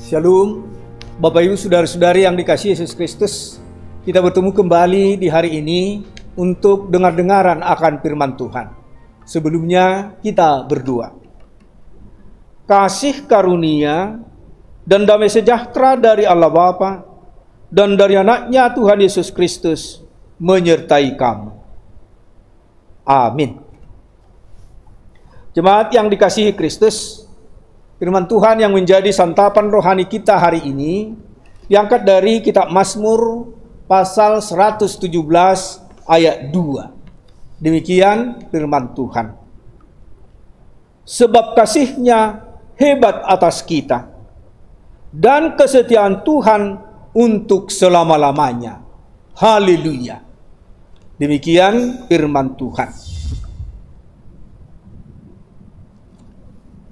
Shalom, Bapak Ibu Saudara-saudari yang dikasihi Yesus Kristus. Kita bertemu kembali di hari ini untuk dengar-dengaran akan firman Tuhan. Sebelumnya kita berdoa. Kasih karunia dan damai sejahtera dari Allah Bapa dan dari anaknya Tuhan Yesus Kristus menyertai kamu. Amin. Jemaat yang dikasihi Kristus, firman Tuhan yang menjadi santapan rohani kita hari ini diangkat dari kitab Mazmur pasal 117 ayat 2. Demikian firman Tuhan. Sebab kasih-Nya hebat atas kita dan kesetiaan Tuhan untuk selama-lamanya. Haleluya. Demikian firman Tuhan.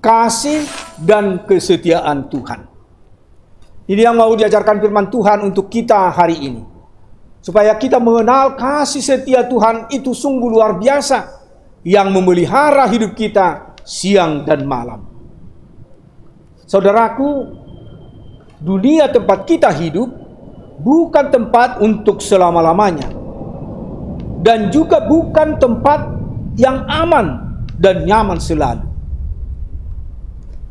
Kasih dan kesetiaan Tuhan. Ini yang mau diajarkan firman Tuhan untuk kita hari ini. Supaya kita mengenal kasih setia Tuhan itu sungguh luar biasa. Yang memelihara hidup kita siang dan malam. Saudaraku, dunia tempat kita hidup bukan tempat untuk selama-lamanya. Dan juga bukan tempat yang aman dan nyaman selalu.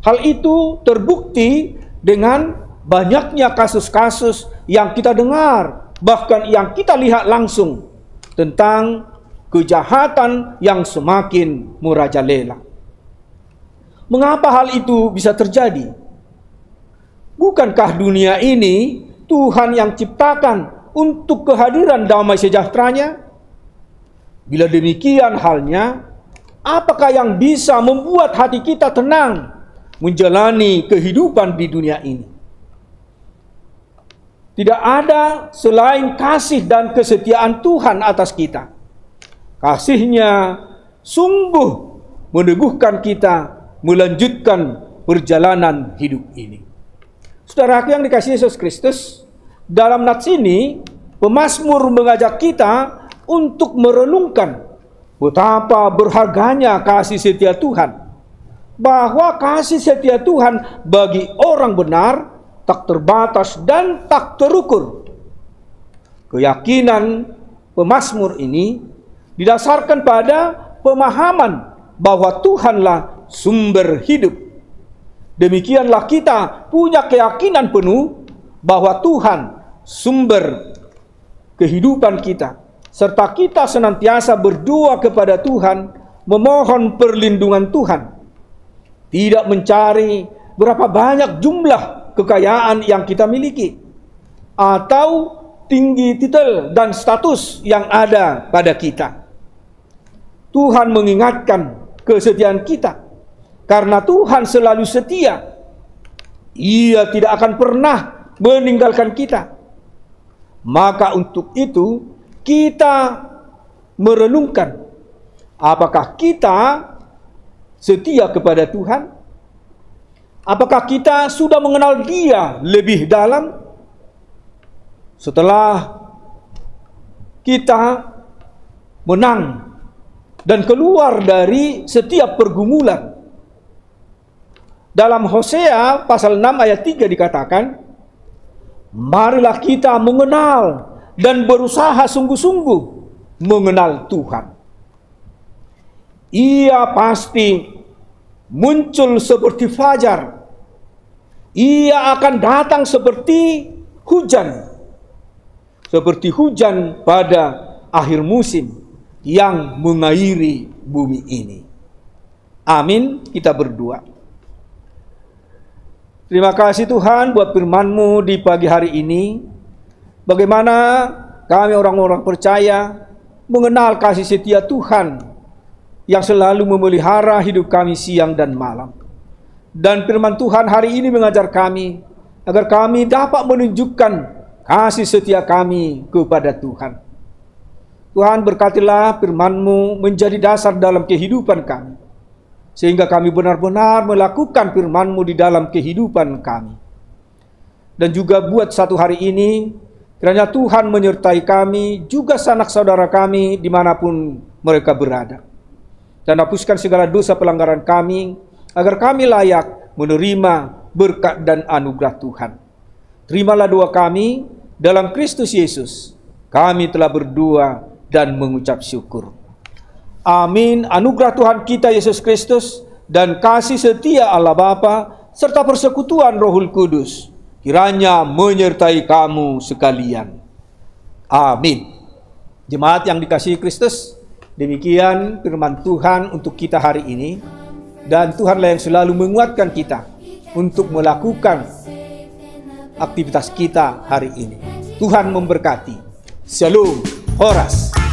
Hal itu terbukti dengan banyaknya kasus-kasus yang kita dengar, bahkan yang kita lihat langsung tentang kejahatan yang semakin merajalela. Mengapa hal itu bisa terjadi? Bukankah dunia ini Tuhan yang ciptakan untuk kehadiran damai sejahtera-Nya? Bila demikian halnya, apakah yang bisa membuat hati kita tenang menjalani kehidupan di dunia ini? Tidak ada selain kasih dan kesetiaan Tuhan atas kita. Kasih-Nya sungguh meneguhkan kita melanjutkan perjalanan hidup ini. Saudaraku yang dikasihi Yesus Kristus, dalam nats ini pemazmur mengajak kita untuk merenungkan betapa berharganya kasih setia Tuhan. Bahwa kasih setia Tuhan bagi orang benar tak terbatas dan tak terukur. Keyakinan pemazmur ini didasarkan pada pemahaman bahwa Tuhanlah sumber hidup. Demikianlah kita punya keyakinan penuh bahwa Tuhan sumber kehidupan kita. Serta kita senantiasa berdoa kepada Tuhan, memohon perlindungan Tuhan. Tidak mencari berapa banyak jumlah kekayaan yang kita miliki, atau tinggi titel dan status yang ada pada kita. Tuhan mengingatkan kesetiaan kita, karena Tuhan selalu setia. Ia tidak akan pernah meninggalkan kita. Maka untuk itu kita merenungkan, apakah kita setia kepada Tuhan? Apakah kita sudah mengenal Dia lebih dalam? Setelah kita menang dan keluar dari setiap pergumulan. Dalam Hosea pasal 6 ayat 3 dikatakan, marilah kita mengenal dan berusaha sungguh-sungguh mengenal Tuhan. Ia pasti muncul seperti fajar. Ia akan datang seperti hujan. Seperti hujan pada akhir musim yang mengairi bumi ini. Amin, kita berdoa. Terima kasih Tuhan buat firman-Mu di pagi hari ini. Bagaimana kami orang-orang percaya mengenal kasih setia Tuhan yang selalu memelihara hidup kami siang dan malam. Dan firman Tuhan hari ini mengajar kami agar kami dapat menunjukkan kasih setia kami kepada Tuhan. Tuhan, berkatilah firman-Mu menjadi dasar dalam kehidupan kami, sehingga kami benar-benar melakukan firman-Mu di dalam kehidupan kami. Dan juga buat satu hari ini, kiranya Tuhan menyertai kami, juga sanak saudara kami dimanapun mereka berada. Dan hapuskan segala dosa pelanggaran kami, agar kami layak menerima berkat dan anugerah Tuhan. Terimalah doa kami dalam Kristus Yesus. Kami telah berdoa dan mengucap syukur. Amin. Anugerah Tuhan kita Yesus Kristus dan kasih setia Allah Bapa serta persekutuan Rohul Kudus kiranya menyertai kamu sekalian. Amin. Jemaat yang dikasihi Kristus, demikian firman Tuhan untuk kita hari ini, dan Tuhanlah yang selalu menguatkan kita untuk melakukan aktivitas kita hari ini. Tuhan memberkati. Shalom. Horas.